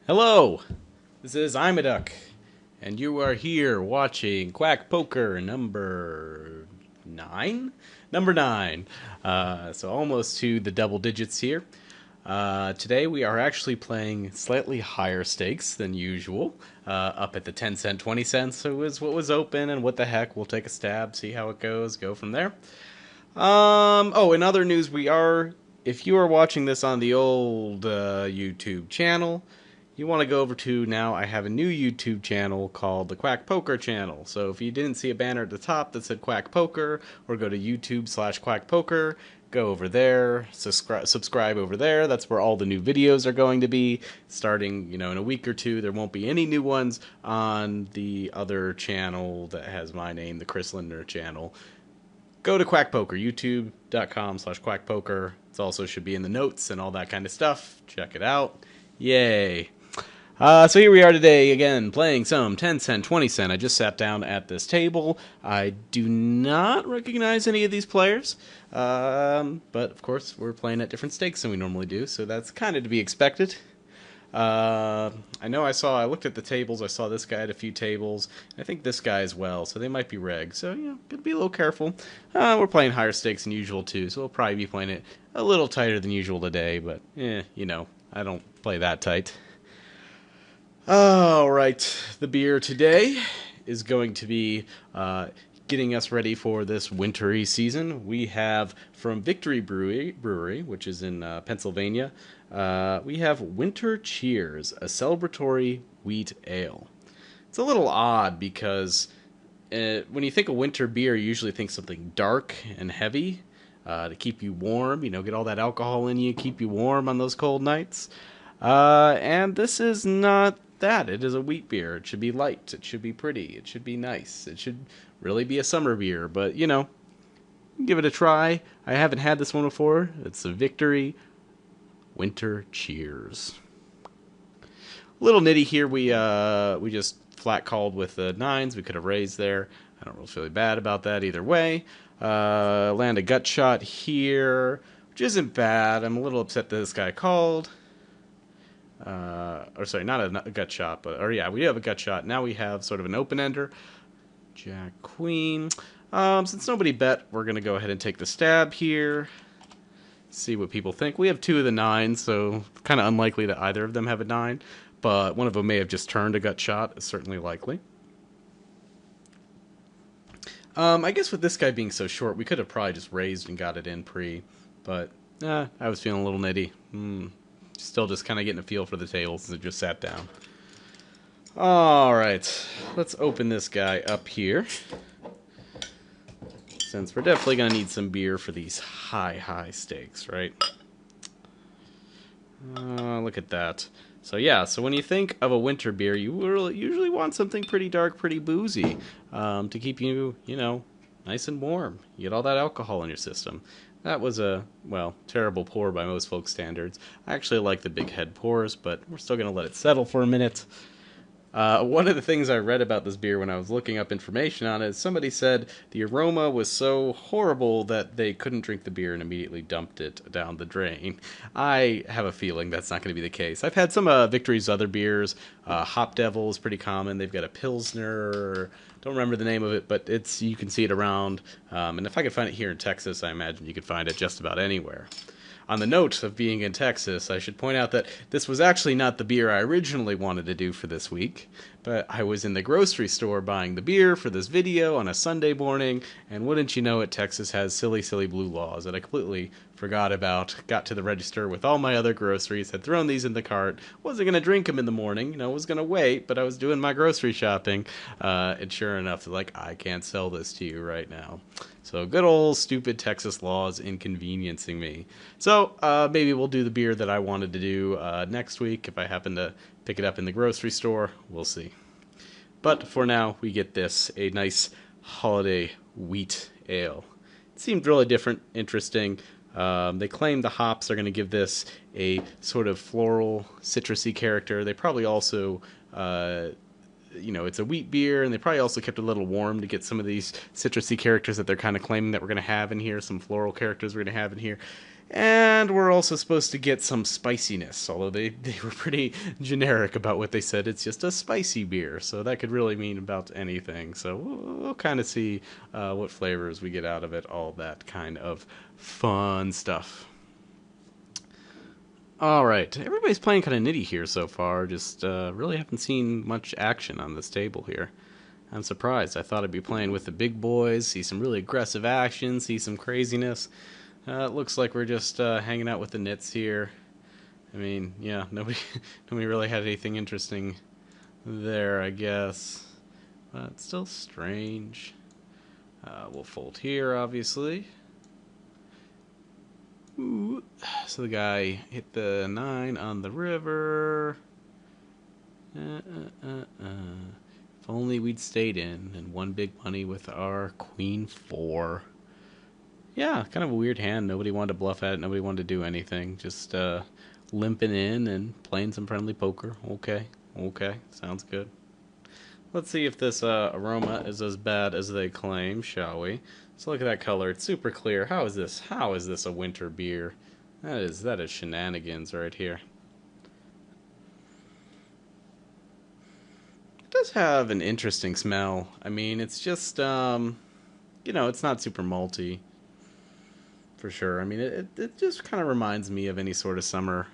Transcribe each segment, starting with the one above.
Hello, this is Imaduck, and you are here watching Quack Poker number 9? Number 9. So almost to the double digits here. Today we are actually playing slightly higher stakes than usual, up at the 10 cent, 20 cents. So it was what was open, and what the heck, we'll take a stab, see how it goes, go from there. In other news, if you are watching this on the old YouTube channel, you want to go over to now. I have a new YouTube channel called the Quack Poker channel. So if you didn't see a banner at the top that said Quack Poker, or go to YouTube/Quack Poker, go over there, subscribe over there. That's where all the new videos are going to be. Starting, in a week or two, there won't be any new ones on the other channel that has my name, the Chris Lindner channel. Go to Quack Poker, youtube.com/Quack Poker. It also should be in the notes and all that kind of stuff. Check it out. Yay. So here we are today, again, playing some 10 cent, 20 cent. I just sat down at this table. I do not recognize any of these players. But, of course, we're playing at different stakes than we normally do, so that's kind of to be expected. I looked at the tables. I saw this guy at a few tables. I think this guy as well, so they might be regs. So, gotta be a little careful. We're playing higher stakes than usual, too, so we'll probably be playing it a little tighter than usual today, but, I don't play that tight. Alright, the beer today is going to be getting us ready for this wintry season. We have from Victory Brewery, which is in Pennsylvania, we have Winter Cheers, a celebratory wheat ale. It's a little odd because when you think of winter beer, you usually think something dark and heavy to keep you warm, get all that alcohol in you, keep you warm on those cold nights. And this is not that. It is a wheat beer. It should be light. It should be pretty. It should be nice. It should really be a summer beer. But, give it a try. I haven't had this one before. It's a Victory Winter Cheers. A little nitty here. We just flat called with the nines. We could have raised there. I don't really feel bad about that either way. Land a gut shot here, which isn't bad. I'm a little upset that this guy called. Not a gut shot, we have a gut shot. Now we have sort of an open-ender. Jack, Queen. Since nobody bet, we're going to go ahead and take the stab here. See what people think. We have two of the nines, so kind of unlikely that either of them have a nine. But one of them may have just turned a gut shot. It's certainly likely. I guess with this guy being so short, we could have probably just raised and got it in pre. But, I was feeling a little nitty. Still just kind of getting a feel for the table since it just sat down. Alright, let's open this guy up here. Since we're definitely going to need some beer for these high stakes, right? Look at that. So when you think of a winter beer, you usually want something pretty dark, pretty boozy, to keep you, nice and warm. You get all that alcohol in your system. That was a, terrible pour by most folks' standards. I actually like the big head pours, but we're still going to let it settle for a minute. One of the things I read about this beer when I was looking up information on it, somebody said the aroma was so horrible that they couldn't drink the beer and immediately dumped it down the drain. I have a feeling that's not going to be the case. I've had some Victory's other beers. Hop Devil is pretty common. They've got a Pilsner. Don't remember the name of it, but you can see it around. And if I could find it here in Texas, I imagine you could find it just about anywhere. On the note of being in Texas, I should point out that this was actually not the beer I originally wanted to do for this week, but I was in the grocery store buying the beer for this video on a Sunday morning, and wouldn't you know it, Texas has silly blue laws that I completely forgot about. Got to the register with all my other groceries, had thrown these in the cart, wasn't going to drink them in the morning, was going to wait, but I was doing my grocery shopping, and sure enough, I can't sell this to you right now. So good old stupid Texas laws inconveniencing me. So maybe we'll do the beer that I wanted to do next week if I happen to pick it up in the grocery store. We'll see. But for now, we get this, a nice holiday wheat ale. It seemed really different, interesting. They claim the hops are going to give this a sort of floral, citrusy character. They probably also it's a wheat beer, and they probably also kept it a little warm to get some of these citrusy characters that they're kind of claiming that we're going to have in here, some floral characters we're going to have in here. And we're also supposed to get some spiciness, although they were pretty generic about what they said. It's just a spicy beer, so that could really mean about anything. So we'll kind of see what flavors we get out of it, all that kind of fun stuff. All right, everybody's playing kind of nitty here so far. Just really haven't seen much action on this table here. I'm surprised. I thought I'd be playing with the big boys, see some really aggressive action, see some craziness. It looks like we're just hanging out with the nits here. I mean, yeah, nobody really had anything interesting there, I guess. But it's still strange. We'll fold here, obviously. Ooh. So the guy hit the 9 on the river. If only we'd stayed in and won big money with our Queen 4. Yeah, kind of a weird hand. Nobody wanted to bluff at it. Nobody wanted to do anything. Just limping in and playing some friendly poker. Okay, sounds good. Let's see if this aroma is as bad as they claim, shall we? So look at that color. It's super clear. How is this? How is this a winter beer? That is shenanigans right here. It does have an interesting smell. I mean, it's just, it's not super malty, for sure. I mean, it just kind of reminds me of any sort of summer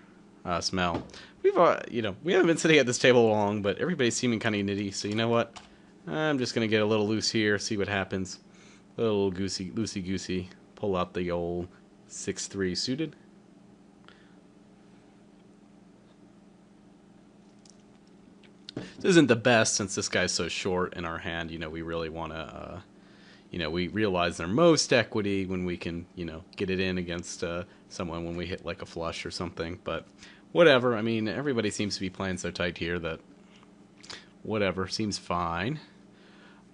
smell. We haven't been sitting at this table long, but everybody's seeming kind of nitty, so you know what? I'm just going to get a little loose here, see what happens. A little loosey-goosey. Pull out the old 6-3 suited. This isn't the best since this guy's so short in our hand. We really want to, we realize their most equity when we can, get it in against someone when we hit like a flush or something. But whatever. I mean, everybody seems to be playing so tight here that whatever seems fine.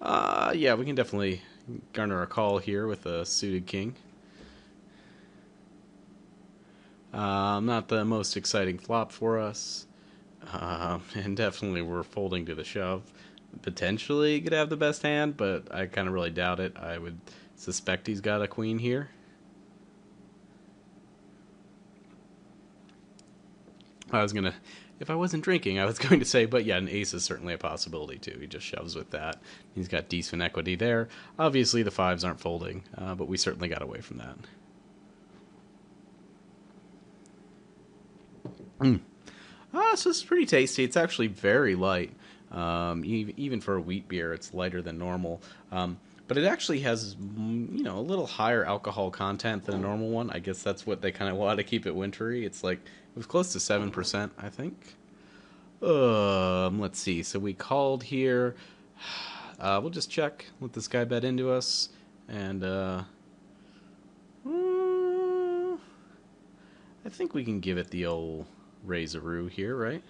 Yeah, we can definitely garner a call here with a suited king. Not the most exciting flop for us. And definitely we're folding to the shove. Potentially could have the best hand, but I kind of really doubt it. I would suspect he's got a queen here. If I wasn't drinking, I was going to say, but yeah, an ace is certainly a possibility too. He just shoves with that. He's got decent equity there. Obviously the 5s aren't folding, but we certainly got away from that. So this is pretty tasty. It's actually very light. Even for a wheat beer, it's lighter than normal. But it actually has, a little higher alcohol content than a normal one. I guess that's what they kind of want to keep it wintry. It was close to 7%, I think. Let's see. So we called here. We'll just check. Let this guy bet into us. And, I think we can give it the old raise-a-roo here, right?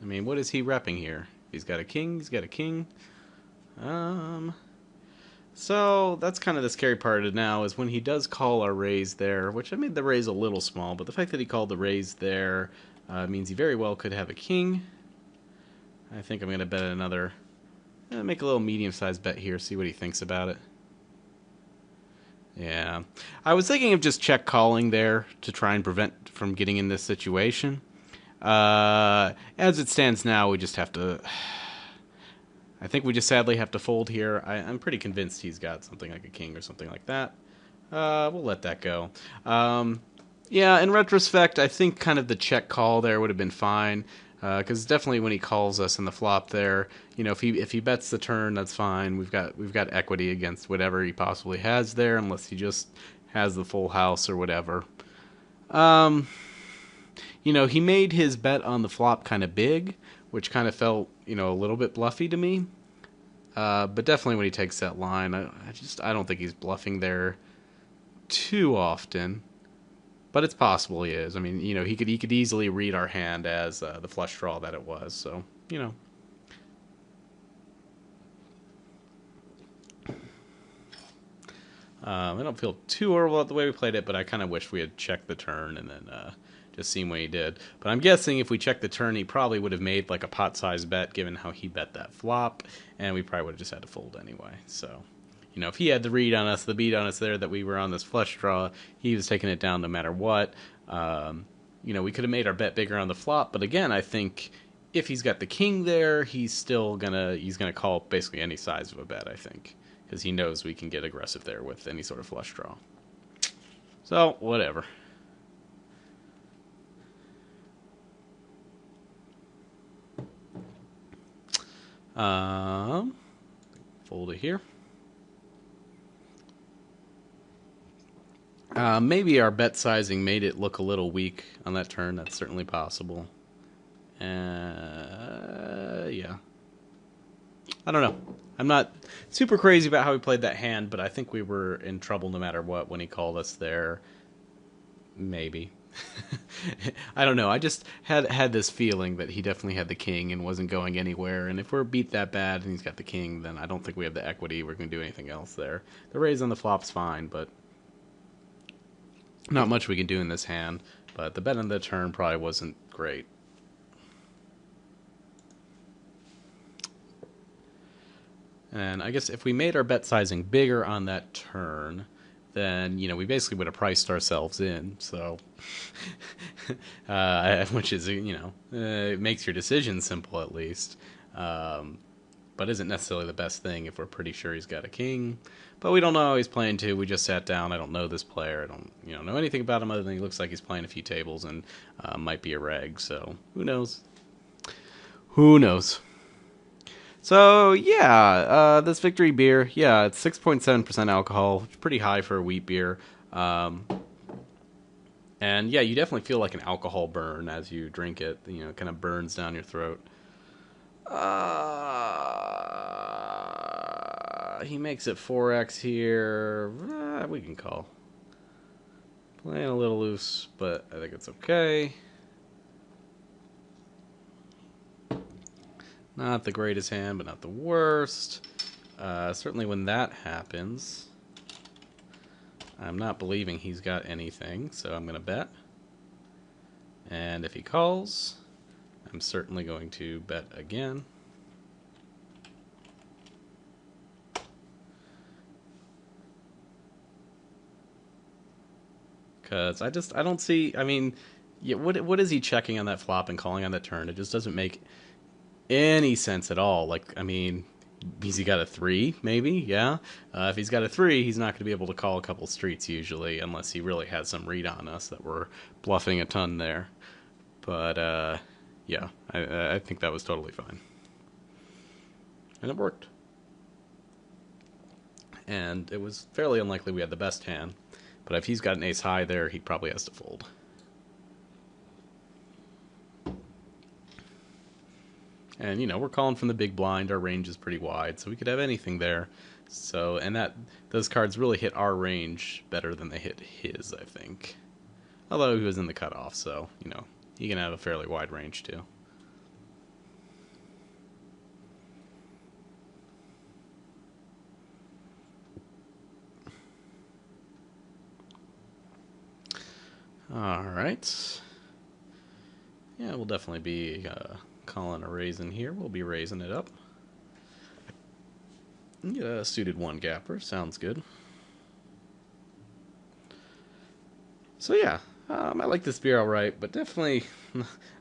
I mean, what is he repping here? He's got a king. He's got a king. So that's kind of the scary part of it now is when he does call our raise there, which I made the raise a little small, but the fact that he called the raise there means he very well could have a king. I think I'm going to bet another, make a little medium-sized bet here, see what he thinks about it. Yeah. I was thinking of just check calling there to try and prevent from getting in this situation. As it stands now, we just have to... I think we just sadly have to fold here. I'm pretty convinced he's got something like a king or something like that. We'll let that go. Yeah, in retrospect, I think kind of the check call there would have been fine. Because definitely when he calls us in the flop there, if he bets the turn, that's fine. We've got equity against whatever he possibly has there, unless he just has the full house or whatever. He made his bet on the flop kind of big, which kind of felt, a little bit bluffy to me. But definitely when he takes that line, I don't think he's bluffing there too often. But it's possible he is. I mean, he could easily read our hand as the flush draw that it was. So, I don't feel too horrible about the way we played it, but I kind of wish we had checked the turn and then just seen what he did. But I'm guessing if we checked the turn, he probably would have made like a pot-sized bet given how he bet that flop, and we probably would have just had to fold anyway. So, You know, if he had the read on us, the beat on us there that we were on this flush draw, he was taking it down no matter what. You know, we could have made our bet bigger on the flop, but again, I think if he's got the king there, he's gonna call basically any size of a bet, I think, because he knows we can get aggressive there with any sort of flush draw. So whatever. Fold it here. Maybe our bet sizing made it look a little weak on that turn. That's certainly possible. Yeah. I don't know. I'm not super crazy about how he played that hand, but I think we were in trouble no matter what when he called us there. Maybe. I don't know. I just had this feeling that he definitely had the king and wasn't going anywhere. And if we're beat that bad and he's got the king, then I don't think we have the equity. We're going to do anything else there. The raise on the flop's fine, but not much we can do in this hand. But the bet on the turn probably wasn't great. And I guess if we made our bet sizing bigger on that turn, then, you know, we basically would have priced ourselves in. So, which is, you know, it makes your decision simple at least. But isn't necessarily the best thing if we're pretty sure he's got a king. But we don't know how he's playing too. We just sat down. I don't know this player. I don't, you know anything about him other than he looks like he's playing a few tables and might be a reg. So who knows? Who knows? So, yeah, this Victory beer, yeah, it's 6.7% alcohol, pretty high for a wheat beer. And, yeah, you definitely feel like an alcohol burn as you drink it. You know, it kind of burns down your throat. He makes it 4x here. We can call. Playing a little loose, but I think it's okay. Not the greatest hand, but not the worst. Certainly when that happens, I'm not believing he's got anything, so I'm going to bet. And if he calls, I'm certainly going to bet again. Because I don't see, I mean, yeah, what is he checking on that flop and calling on that turn? It just doesn't make any sense at all. Like, I mean, has he got a 3? Maybe, yeah. If he's got a 3, he's not going to be able to call a couple streets usually, unless he really has some read on us that we're bluffing a ton there. But yeah, I think that was totally fine, and it worked. And it was fairly unlikely we had the best hand, but if he's got an ace high there, he probably has to fold. And, you know, we're calling from the big blind. Our range is pretty wide, so we could have anything there. So, and those cards really hit our range better than they hit his, I think. Although he was in the cutoff, so, you know, he can have a fairly wide range, too. All right. Yeah, we'll definitely be calling a raise in here. We'll be raising it up. Get a suited 1-gapper. Sounds good. So yeah, I like this beer all right, but definitely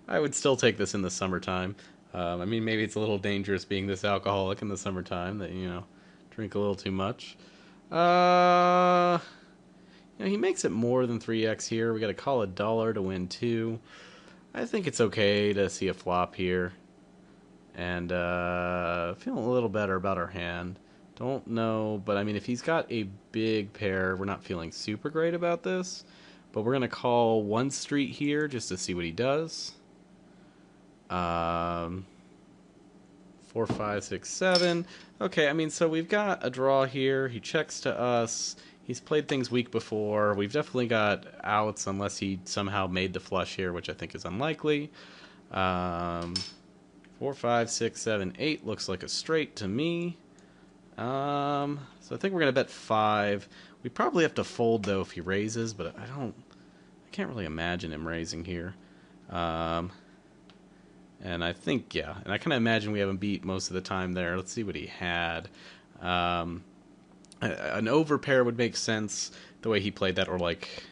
I would still take this in the summertime. I mean, maybe it's a little dangerous being this alcoholic in the summertime that, you know, drink a little too much. You know, he makes it more than 3x here. We got to call $1 to win 2. I think it's okay to see a flop here. And feeling a little better about our hand. Don't know, but I mean, if he's got a big pair, we're not feeling super great about this. But we're going to call 1 street here just to see what he does. 4, 5, 6, 7. Okay, I mean, so we've got a draw here. He checks to us. He's played things weak before. We've definitely got outs unless he somehow made the flush here, which I think is unlikely. 4, 5, 6, 7, 8 looks like a straight to me. So I think we're going to bet 5. We probably have to fold, though, if he raises, but I can't really imagine him raising here. And I think, yeah, and I kind of imagine we have him beat most of the time there. Let's see what he had. an overpair would make sense the way he played that, or like,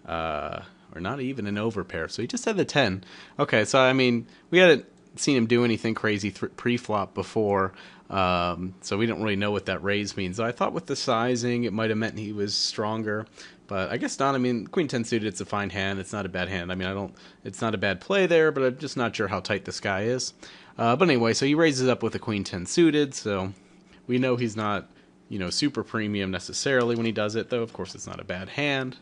or not even an overpair. So he just had the 10. Okay, so I mean, we hadn't seen him do anything crazy pre-flop before, so we don't really know what that raise means. So I thought with the sizing, it might have meant he was stronger, but I guess not. I mean, Queen 10 suited, it's a fine hand. It's not a bad hand. I mean, it's not a bad play there, but I'm just not sure how tight this guy is. But anyway, so he raises up with a Queen 10 suited, so we know he's not, super premium necessarily when he does it, though of course it's not a bad hand.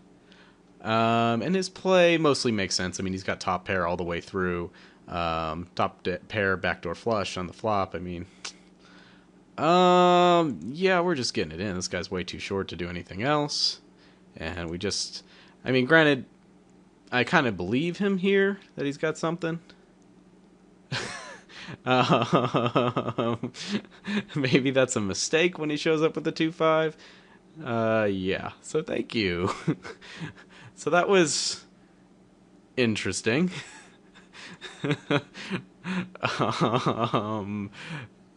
And his play mostly makes sense. I mean, he's got top pair all the way through. Pair, backdoor flush on the flop. I mean, yeah, we're just getting it in. This guy's way too short to do anything else. And I mean, granted, I kind of believe him here that he's got something. Maybe that's a mistake when he shows up with the 2-5. Yeah, so thank you. So that was interesting.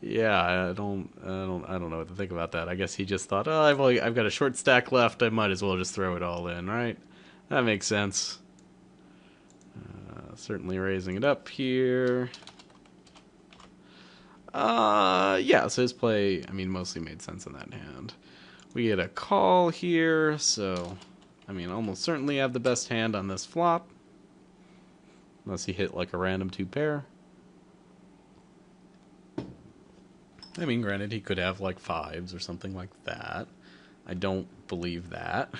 Yeah, I don't know what to think about that. I guess he just thought, oh, I've got a short stack left. I might as well just throw it all in, right? That makes sense. Certainly raising it up here. Yeah, so his play, I mean, mostly made sense in that hand. We get a call here, so, I mean, almost certainly have the best hand on this flop. Unless he hit like a random 2-pair. I mean, granted, he could have like 5s or something like that. I don't believe that.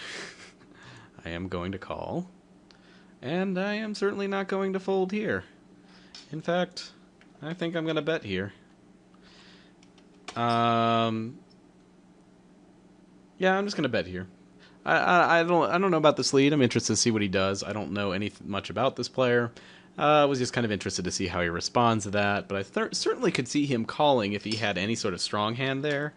I am going to call. And I am certainly not going to fold here. In fact, I think I'm going to bet here. Yeah, I'm just going to bet here. I don't know about this lead. I'm interested to see what he does. I don't know much about this player. I was just kind of interested to see how he responds to that. But I certainly could see him calling if he had any sort of strong hand there.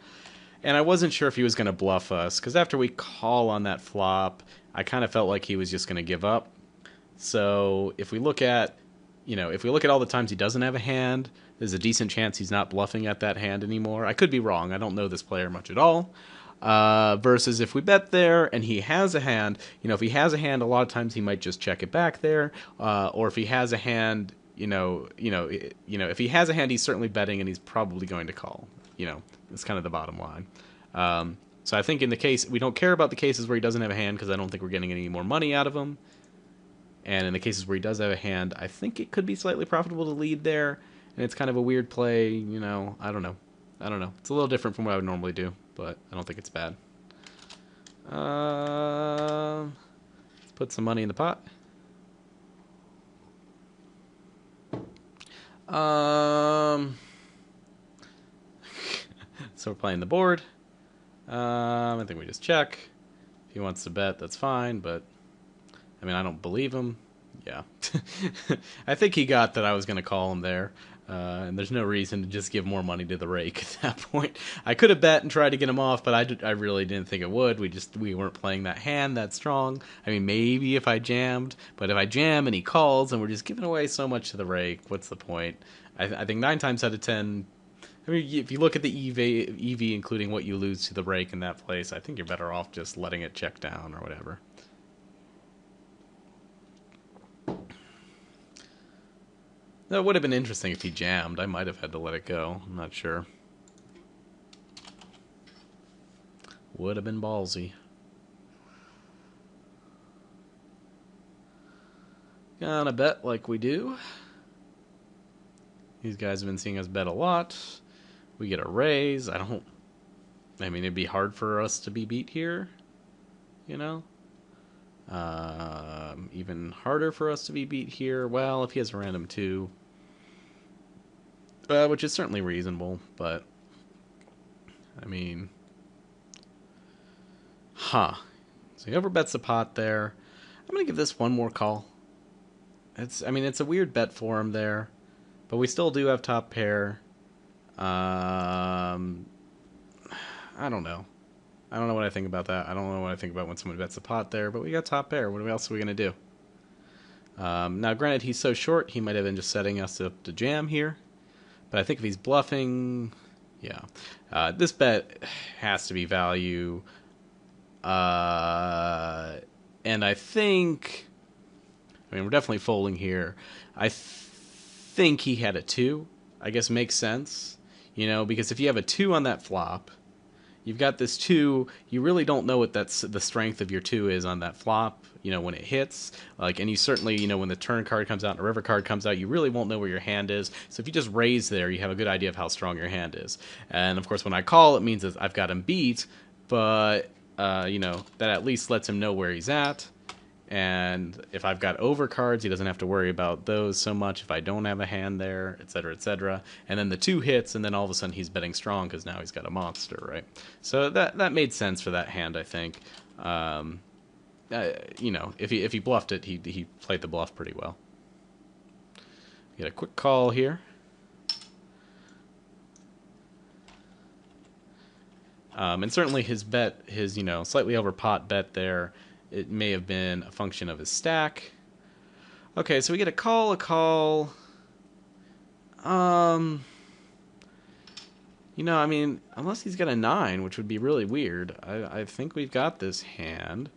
And I wasn't sure if he was going to bluff us, because after we call on that flop, I kind of felt like he was just going to give up. So if we look at, all the times he doesn't have a hand, there's a decent chance he's not bluffing at that hand anymore. I could be wrong. I don't know this player much at all. Versus if we bet there and he has a hand, if he has a hand, a lot of times he might just check it back there. Or if he has a hand, if he has a hand, he's certainly betting and he's probably going to call. That's kind of the bottom line. So I think in the case, we don't care about the cases where he doesn't have a hand because I don't think we're getting any more money out of him. And in the cases where he does have a hand, I think it could be slightly profitable to lead there. And it's kind of a weird play, I don't know. It's a little different from what I would normally do, but I don't think it's bad. Let's put some money in the pot. So we're playing the board. I think we just check. If he wants to bet, that's fine, but I mean, I don't believe him. Yeah. I think he got that I was going to call him there. And there's no reason to just give more money to the rake at that point. I could have bet and tried to get him off, but I really didn't think it would. We weren't playing that hand that strong. I mean, maybe if I jammed, but if I jam and he calls and we're just giving away so much to the rake, what's the point? I think 9 times out of 10, I mean, if you look at the EV, including what you lose to the rake in that place, I think you're better off just letting it check down or whatever. That would have been interesting if he jammed. I might have had to let it go. I'm not sure. Would have been ballsy. Gonna bet like we do. These guys have been seeing us bet a lot. We get a raise. I mean, it'd be hard for us to be beat here. Even harder for us to be beat here. Well, if he has a random 2. Which is certainly reasonable, but I mean, So he overbets the pot there. I'm gonna give this one more call. It's a weird bet for him there, but we still do have top pair. I don't know. I don't know what I think about that. I don't know what I think about when someone bets the pot there, but we got top pair. What else are we gonna do? Now, granted, he's so short, he might have been just setting us up to jam here. But I think if he's bluffing, Yeah. This bet has to be value. And I think... I mean, we're definitely folding here. I think he had a 2. I guess makes sense. You know, because if you have a 2 on that flop, you've got this 2. You really don't know what that's the strength of your 2 is on that flop. You know, when it hits, like, and you certainly, you know, when the turn card comes out and a river card comes out, you really won't know where your hand is. So if you just raise there, you have a good idea of how strong your hand is. And of course, when I call, it means that I've got him beat, but you know, that at least lets him know where he's at. And if I've got overcards, he doesn't have to worry about those so much if I don't have a hand there, etc., etc. And then the 2 hits, and then all of a sudden he's betting strong because now he's got a monster, right? So that made sense for that hand, I think. You know, if he bluffed it, he played the bluff pretty well. Get a quick call here. And certainly his bet, his, you know, slightly over pot bet there, it may have been a function of his stack. Okay, so we get a call. You know, I mean, unless he's got a 9, which would be really weird, I think we've got this hand.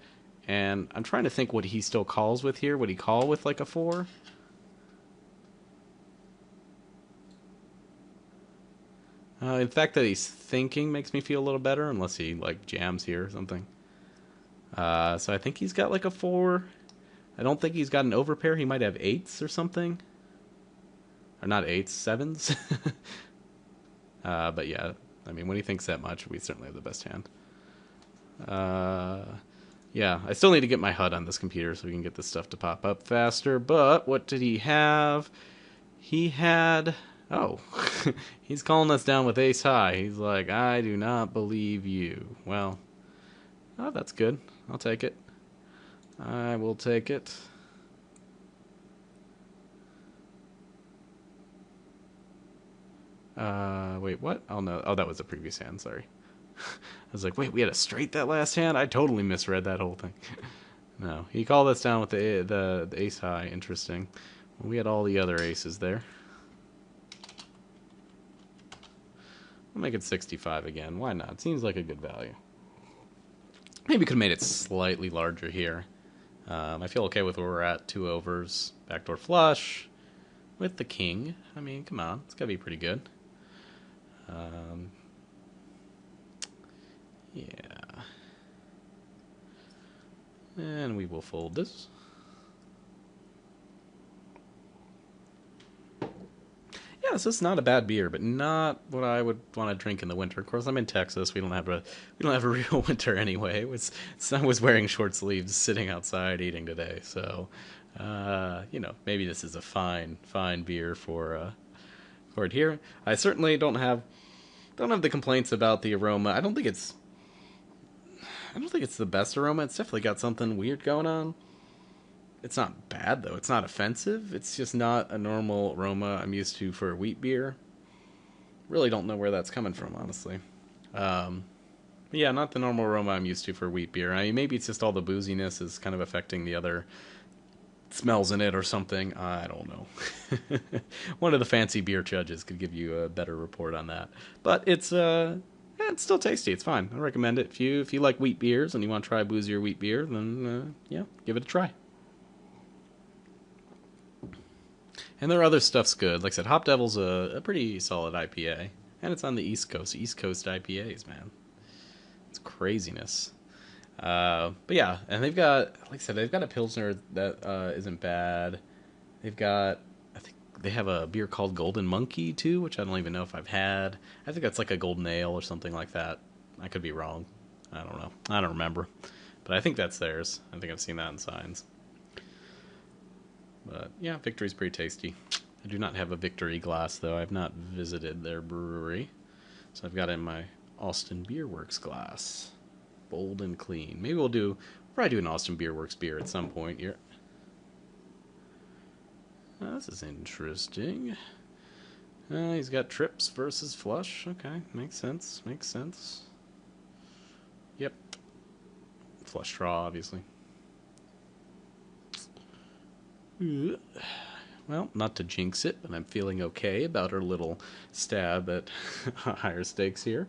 And I'm trying to think what he still calls with here. Would he call with like a 4? In fact that he's thinking makes me feel a little better, unless he like jams here or something. So I think he's got like a 4. I don't think he's got an overpair. He might have 8s or something. Or not 8s, 7s. But yeah, I mean, when he thinks that much, we certainly have the best hand. Yeah, I still need to get my HUD on this computer so we can get this stuff to pop up faster. But what did he have? He had... Oh, he's calling us down with ace high. He's like, I do not believe you. Well, oh, that's good. I'll take it. I will take it. Wait, what? Oh, no. Oh, that was the previous hand. Sorry. I was like, wait, we had a straight that last hand? I totally misread that whole thing. No, he called us down with the ace high. Interesting. Well, we had all the other aces there. We'll make it 65 again. Why not? Seems like a good value. Maybe we could have made it slightly larger here. I feel okay with where we're at. 2 overs. Backdoor flush. With the king. I mean, come on. It's got to be pretty good. Yeah. And we will fold this. Yeah, so it's not a bad beer, but not what I would want to drink in the winter. Of course, I'm in Texas. We don't have a real winter anyway. I was wearing short sleeves, sitting outside eating today. So, you know, maybe this is a fine beer for it here. I certainly don't have the complaints about the aroma. I don't think it's the best aroma. It's definitely got something weird going on. It's not bad, though. It's not offensive. It's just not a normal aroma I'm used to for a wheat beer. Really don't know where that's coming from, honestly. Yeah, not the normal aroma I'm used to for wheat beer. I mean, maybe it's just all the booziness is kind of affecting the other smells in it or something. I don't know. One of the fancy beer judges could give you a better report on that. But it's still tasty. It's fine. I recommend it. If you like wheat beers and you want to try a boozier wheat beer, then yeah, give it a try. And their other stuff's good. Like I said, Hop Devil's a pretty solid IPA. And it's on the East Coast. East Coast IPAs, man. It's craziness. But yeah, and they've got, like I said, they've got a Pilsner that isn't bad. I think they have a beer called Golden Monkey, too, which I don't even know if I've had. I think that's like a golden ale or something like that. I could be wrong. I don't know. I don't remember. But I think that's theirs. I think I've seen that in signs. But yeah, Victory's pretty tasty. I do not have a Victory glass, though. I've not visited their brewery. So I've got it in my Austin Beer Works glass. Bold and clean. Maybe we'll probably do an Austin Beer Works beer at some point here. Oh, this is interesting. He's got trips versus flush. Okay, makes sense. Yep. Flush draw, obviously. well, not to jinx it, but I'm feeling okay about our little stab at higher stakes here.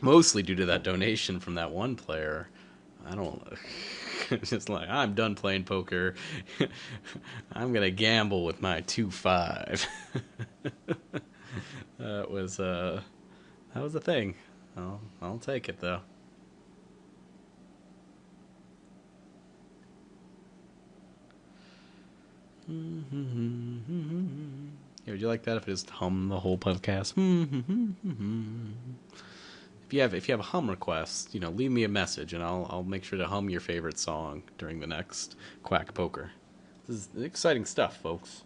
Mostly due to that donation from that one player. I don't. Just like, I'm done playing poker. I'm gonna gamble with my 2-5. that was that was the thing. I'll take it though. Yeah, would you like that if I just hum the whole podcast? If you have a hum request, leave me a message and I'll make sure to hum your favorite song during the next Quack Poker. This is exciting stuff, folks.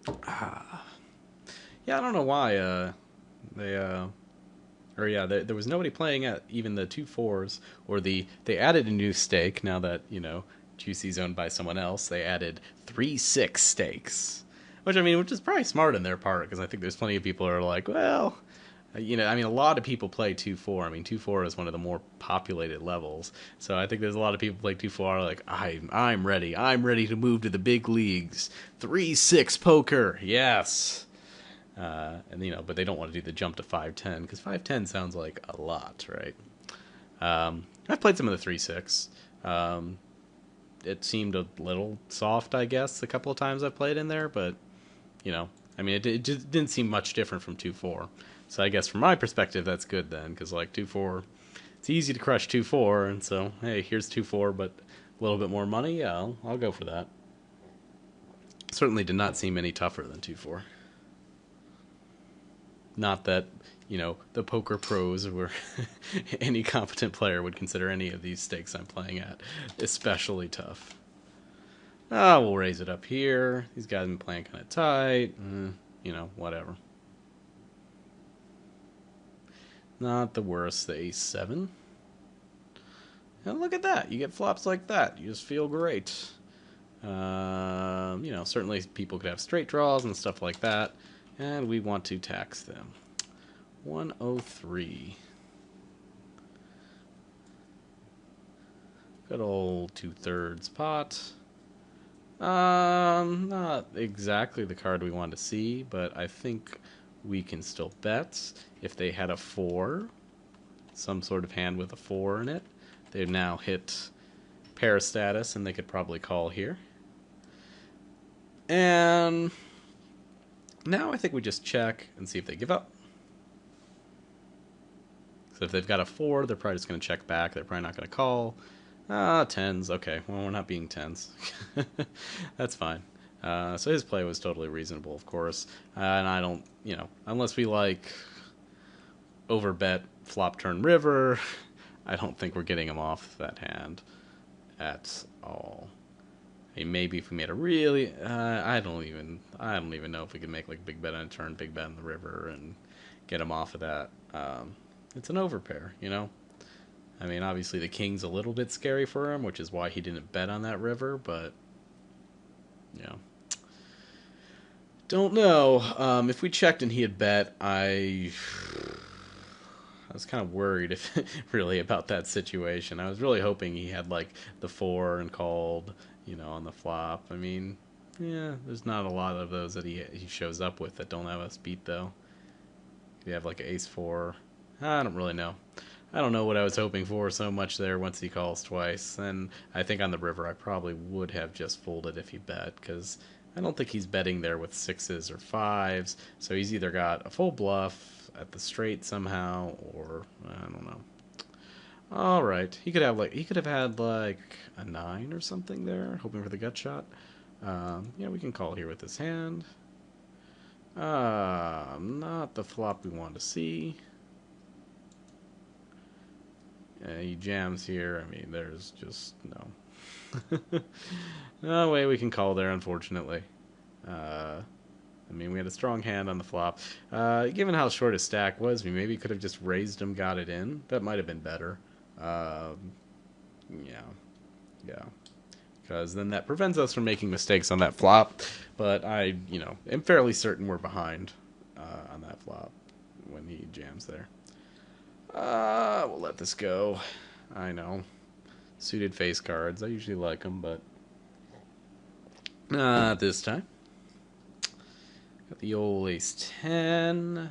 Yeah, I don't know why they or yeah, there was nobody playing at even the 2-4s or they added a new stake now that Juicy's owned by someone else. They added 3-6 stakes, which is probably smart on their part because I think there's plenty of people who are like, well, a lot of people play 2-4. 2-4 is one of the more populated levels, so I think there's a lot of people play 2-4 like I'm ready. I'm ready to move to the big leagues. 3-6 poker, yes. But they don't want to do the jump to 5-10 because 5-10 sounds like a lot, right? I've played some of the 3-6. It seemed a little soft, I guess, a couple of times I've played in there, but it just didn't seem much different from 2-4. So I guess from my perspective, that's good then, because like 2-4, it's easy to crush 2-4, and so hey, here's 2-4, but a little bit more money. Yeah, I'll go for that. Certainly did not seem any tougher than 2-4. Not that, the poker pros or any competent player would consider any of these stakes I'm playing at especially tough. We'll raise it up here. These guys have been playing kind of tight. Whatever. Not the worst, the ace-7. And look at that. You get flops like that. You just feel great. Certainly people could have straight draws and stuff like that. And we want to tax them. 103. Good old 2/3 pot. Not exactly the card we want to see, but I think we can still bet. If they had a 4, some sort of hand with a 4 in it, they've now hit pair status, and they could probably call here. And now I think we just check and see if they give up. So if they've got a 4, they're probably just going to check back. They're probably not going to call. 10s. Okay, well, we're not being 10s. That's fine. So his play was totally reasonable, of course. And I don't, unless we overbet flop turn river, I don't think we're getting him off that hand at all. Maybe if we made a really, I don't even know if we could make big bet on a turn, big bet on the river, and get him off of that. It's an overpair, obviously the king's a little bit scary for him, which is why he didn't bet on that river, but, don't know. If we checked and he had bet, I was kind of worried really about that situation. I was really hoping he had, the 4 and called, on the flop. There's not a lot of those that he shows up with that don't have us beat, though. You have, ace-4. I don't really know. I don't know what I was hoping for so much there once he calls twice. And I think on the river I probably would have just folded if he bet, because I don't think he's betting there with 6s or 5s. So he's either got a full bluff at the straight somehow, or I don't know. All right, he could have had a 9 or something there, hoping for the gut shot. We can call here with this hand. Not the flop we want to see. He jams here. There's just no. No way we can call there, unfortunately. We had a strong hand on the flop. Given how short his stack was, we maybe could have just raised him, got it in. That might have been better. Yeah. Because then that prevents us from making mistakes on that flop. But I, am fairly certain we're behind on that flop when he jams there. We'll let this go. I know. Suited face cards. I usually like them, but Not this time. Got the old ace 10.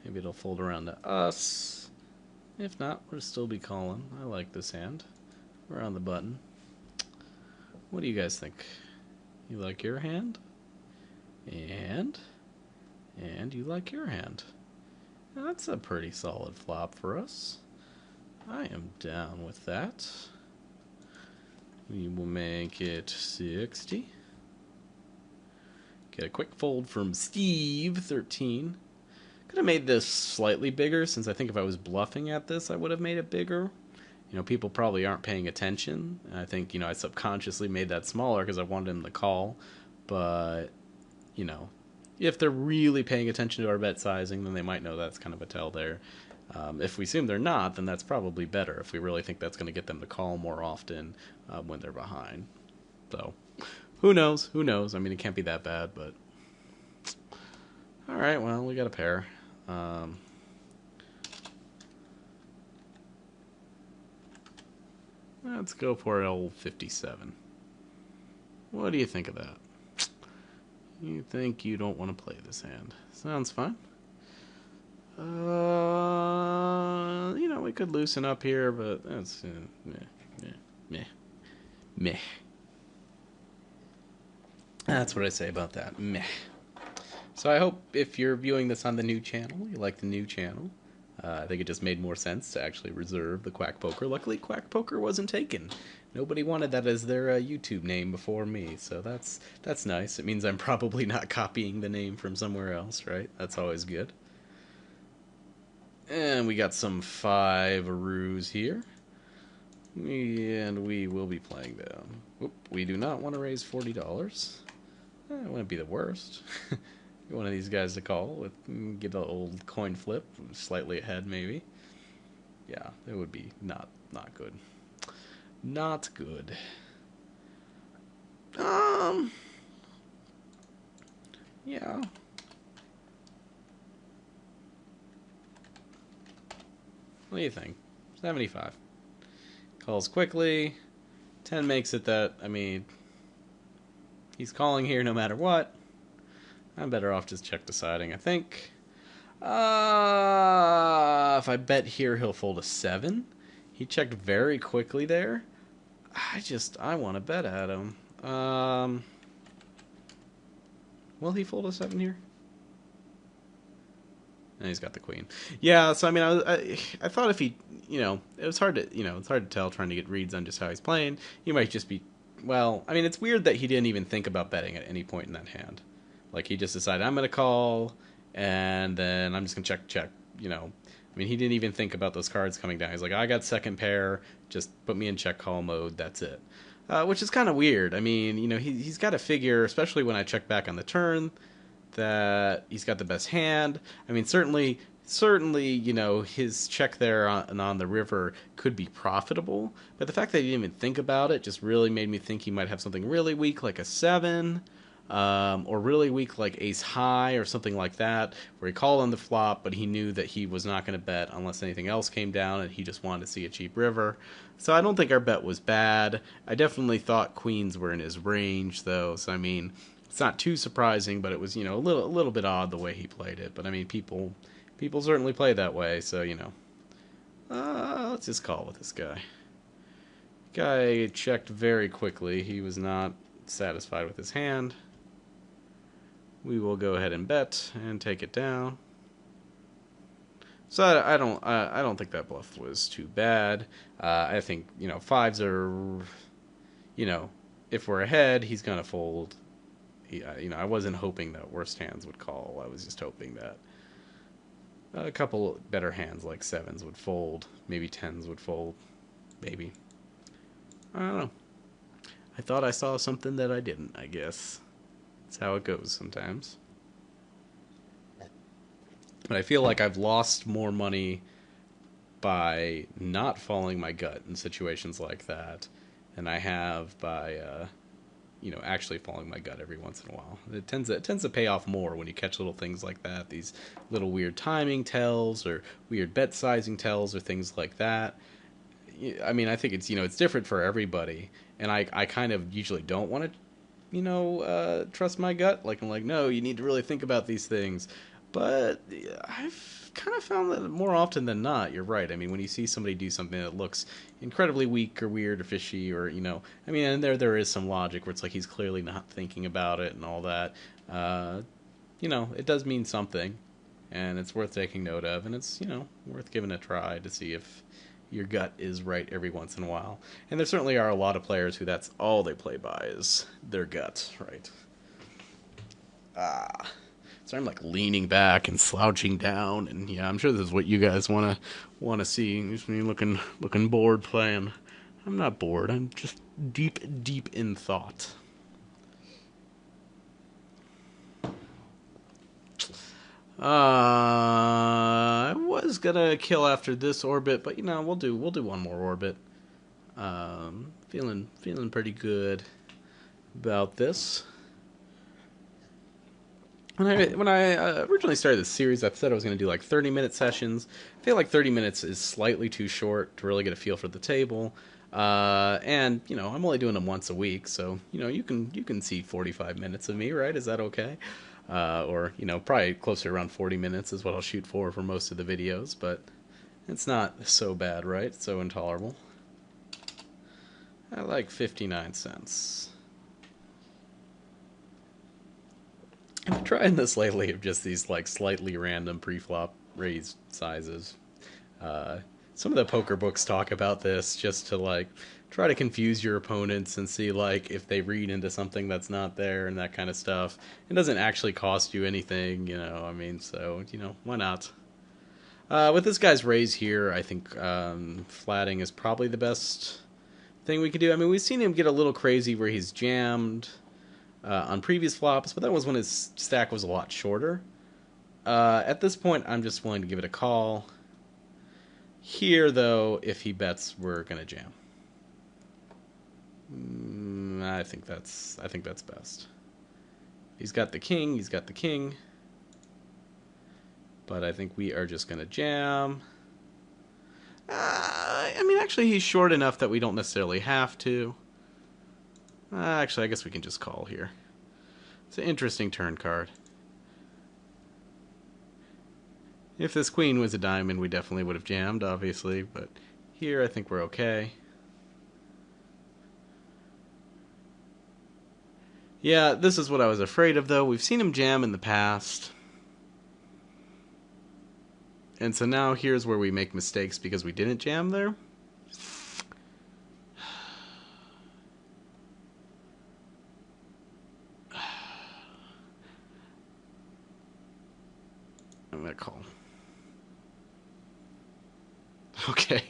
Maybe it'll fold around to us. If not, we'll still be calling. I like this hand. We're on the button. What do you guys think? You like your hand? And you like your hand. Now, that's a pretty solid flop for us. I am down with that. We will make it 60. Get a quick fold from Steve, 13. Could have made this slightly bigger, since I think if I was bluffing at this, I would have made it bigger. You know, people probably aren't paying attention. And I think, you know, I subconsciously made that smaller because I wanted him to call. But, you know, if they're really paying attention to our bet sizing, then they might know that's kind of a tell there. If we assume they're not, then that's probably better if we really think that's going to get them to call more often when they're behind. So, who knows? Who knows? I mean, it can't be that bad, but... Alright, well, we got a pair. Let's go for an old 57. What do you think of that? You think you don't want to play this hand. Sounds fine. You know, we could loosen up here, but that's meh. That's what I say about that. Meh. So I hope if you're viewing this on the new channel, you like the new channel. I think it just made more sense to actually reserve the Quack Poker. Luckily, Quack Poker wasn't taken. Nobody wanted that as their YouTube name before me, so that's nice. It means I'm probably not copying the name from somewhere else, right? That's always good. And we got some 5-roos here. And we will be playing down. Oop, we do not want to raise $40. It wouldn't be the worst. Get one of these guys to call with, get an old coin flip, slightly ahead maybe. Yeah, it would be not good. Not good. Yeah. What do you think? 75. Calls quickly. 10 makes it that, I mean, he's calling here no matter what. I'm better off just check deciding, I think. If I bet here, he'll fold a 7. He checked very quickly there. I want to bet at him. Will he fold a 7 here? And he's got the queen. Yeah, so I mean, I thought if he, you know, it's hard to tell trying to get reads on just how he's playing. He might just be, well, I mean, it's weird that he didn't even think about betting at any point in that hand. Like, he just decided, I'm going to call, and then I'm just going to check, you know. I mean, he didn't even think about those cards coming down. He's like, I got second pair, just put me in check call mode, that's it. Which is kind of weird. I mean, you know, he's got to figure, especially when I check back on the turn, that he's got the best hand. I mean, certainly, you know, his check there on the river could be profitable. But the fact that he didn't even think about it just really made me think he might have something really weak like a 7. Or really weak like ace high or something like that, where he called on the flop, but he knew that he was not going to bet unless anything else came down, and he just wanted to see a cheap river. So I don't think our bet was bad. I definitely thought queens were in his range, though. So I mean, it's not too surprising, but it was, you know, a little bit odd the way he played it. But I mean, people certainly play that way, so you know. Let's just call with this guy. Guy checked very quickly. He was not satisfied with his hand. We will go ahead and bet and take it down. So I don't think that bluff was too bad. I think, you know, 5s are, you know, if we're ahead, he's gonna fold. You know, I wasn't hoping that worst hands would call. I was just hoping that a couple better hands like 7s would fold, maybe 10s would fold, maybe. I don't know. I thought I saw something that I didn't, I guess. That's how it goes sometimes. But I feel like I've lost more money by not following my gut in situations like that than I have by, you know, actually following my gut every once in a while. It tends to pay off more when you catch little things like that, these little weird timing tells or weird bet sizing tells or things like that. I mean, I think it's, you know, it's different for everybody, and I kind of usually don't want to, trust my gut. Like, I'm like, no, you need to really think about these things. But I've kind of found that more often than not, you're right. I mean, when you see somebody do something that looks incredibly weak or weird or fishy, or I mean, and there is some logic where it's like he's clearly not thinking about it and all that. Uh, it does mean something, and it's worth taking note of, and it's worth giving a try to see if your gut is right every once in a while. And there certainly are a lot of players who that's all they play by is their gut, right? Ah. So I'm like leaning back and slouching down, and yeah, I'm sure this is what you guys wanna see. Just me looking bored playing. I'm not bored. I'm just deep in thought. I was gonna kill after this orbit, but we'll do one more orbit. Feeling pretty good about this. When I originally started this series, I said I was going to do like 30-minute sessions. I feel like 30 minutes is slightly too short to really get a feel for the table. And I'm only doing them once a week, so you can see 45 minutes of me, right? Is that okay? Or probably closer around 40 minutes is what I'll shoot for most of the videos, but it's not so bad, right? It's so intolerable. I like 59 cents. I've been trying this lately of just these like slightly random pre-flop raised sizes. Some of the poker books talk about this just to like try to confuse your opponents and see like if they read into something that's not there and that kind of stuff. It doesn't actually cost you anything, I mean, so why not? With this guy's raise here, I think flatting is probably the best thing we could do. I mean, we've seen him get a little crazy where he's jammed on previous flops, but that was when his stack was a lot shorter. At this point, I'm just willing to give it a call. Here, though, if he bets, we're gonna jam. I think that's best. He's got the king. He's got the king. But I think we are just gonna jam. I mean, actually, he's short enough that we don't necessarily have to. Actually, I guess we can just call here. It's an interesting turn card. If this queen was a diamond, we definitely would have jammed, obviously, but here I think we're okay. Yeah, this is what I was afraid of, though. We've seen him jam in the past. And so now here's where we make mistakes because we didn't jam there. I'm gonna call. Okay.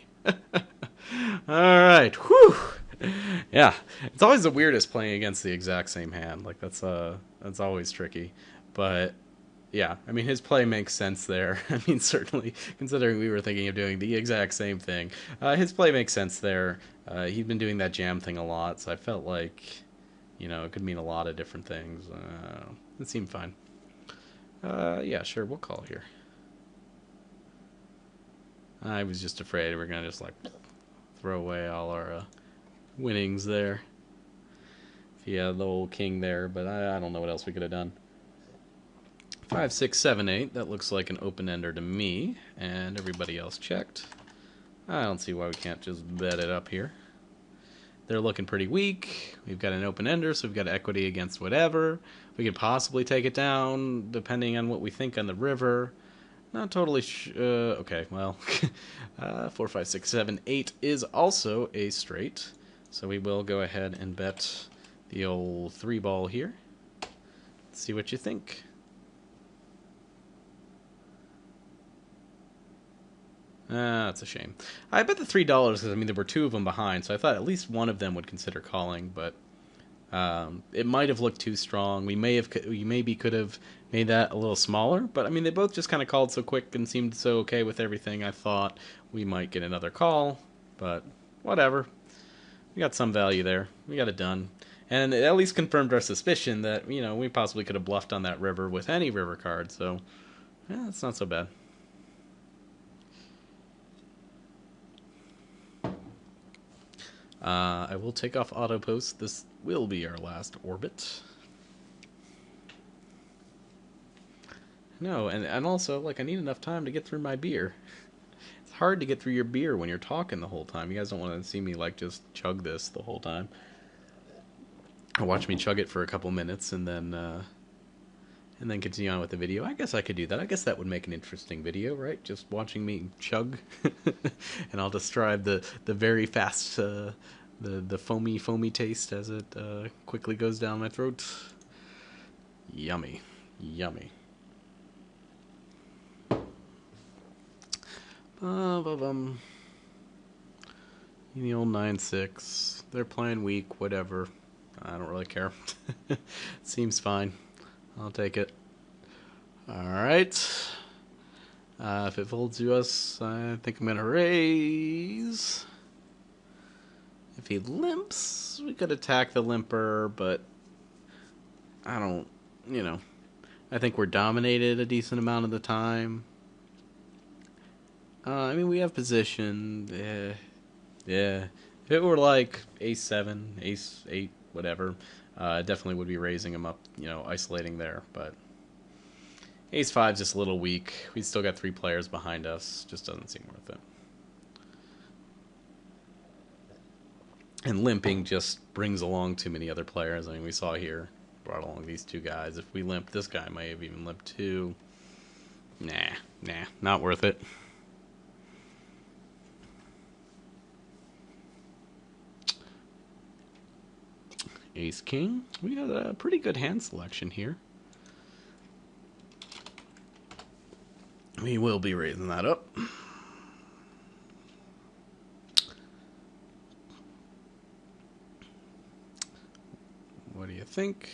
Alright. Whew. Yeah. It's always the weirdest playing against the exact same hand. Like that's always tricky. But yeah, I mean his play makes sense there. I mean certainly considering we were thinking of doing the exact same thing. His play makes sense there. He'd been doing that jam thing a lot, so I felt like it could mean a lot of different things. It seemed fine. Yeah, sure, we'll call here. I was just afraid we're gonna just like throw away all our winnings there. If he had the old king there, but I don't know what else we could have done. 5, 6, 7, 8. That looks like an open ender to me, and everybody else checked. I don't see why we can't just bet it up here. They're looking pretty weak. We've got an open ender, so we've got equity against whatever. We could possibly take it down, depending on what we think on the river. Not totally okay, well, 4, 5, 6, 7, 8 is also a straight. So we will go ahead and bet the old 3-ball here. Let's see what you think. That's a shame. I bet the $3 because I mean there were 2 of them behind, so I thought at least one of them would consider calling, but it might have looked too strong. We maybe could have made that a little smaller, but I mean they both just kind of called so quick and seemed so okay with everything. I thought we might get another call, but whatever. We got some value there. We got it done. And it at least confirmed our suspicion that, we possibly could have bluffed on that river with any river card, so yeah, it's not so bad. I will take off auto post. This will be our last orbit. No, and also, like, I need enough time to get through my beer. It's hard to get through your beer when you're talking the whole time. You guys don't want to see me, like, just chug this the whole time. Or watch me chug it for a couple minutes and then continue on with the video. I guess I could do that. I guess that would make an interesting video, right? Just watching me chug. And I'll describe the very fast, the foamy taste as it quickly goes down my throat. Yummy. Yummy. The old 9-6. They're playing weak, whatever. I don't really care. Seems fine. I'll take it. Alright. If it folds to us, I think I'm going to raise. If he limps, we could attack the limper, but I don't, I think we're dominated a decent amount of the time. I mean, we have position. Yeah. If it were like ace-7, ace-8, whatever, definitely would be raising him up, isolating there. But ace-5's just a little weak. We still got 3 players behind us. Just doesn't seem worth it. And limping just brings along too many other players. I mean, we saw here, brought along these 2 guys. If we limp, this guy might have even limped too. Nah, not worth it. Ace King. We got a pretty good hand selection here. We will be raising that up. What do you think?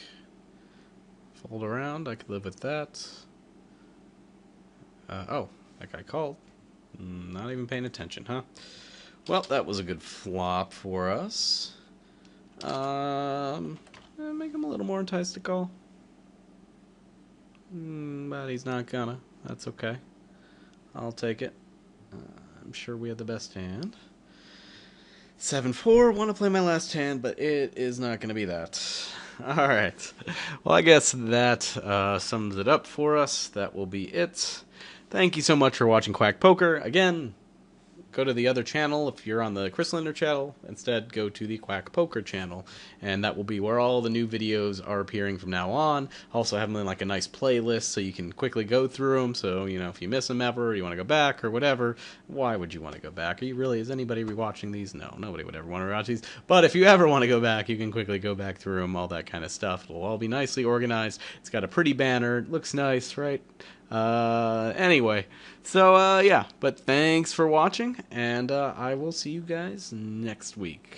Fold around. I could live with that. Oh, that guy called. Not even paying attention, huh? Well, that was a good flop for us. Make him a little more enticed to call. But he's not gonna. That's okay. I'll take it. I'm sure we have the best hand. 7-4. Want to play my last hand, but it is not going to be that. Alright. Well, I guess that sums it up for us. That will be it. Thank you so much for watching Quack Poker. Again, go to the other channel if you're on the Chrislander channel. Instead, go to the Quack Poker channel, and that will be where all the new videos are appearing from now on. Also have them in like a nice playlist so you can quickly go through them. So, if you miss them ever, or you want to go back or whatever, why would you want to go back? Is anybody rewatching these? No, nobody would ever want to rewatch these. But if you ever want to go back, you can quickly go back through them, all that kind of stuff. It'll all be nicely organized. It's got a pretty banner. It looks nice, right? Anyway, so, yeah, but thanks for watching, and, I will see you guys next week.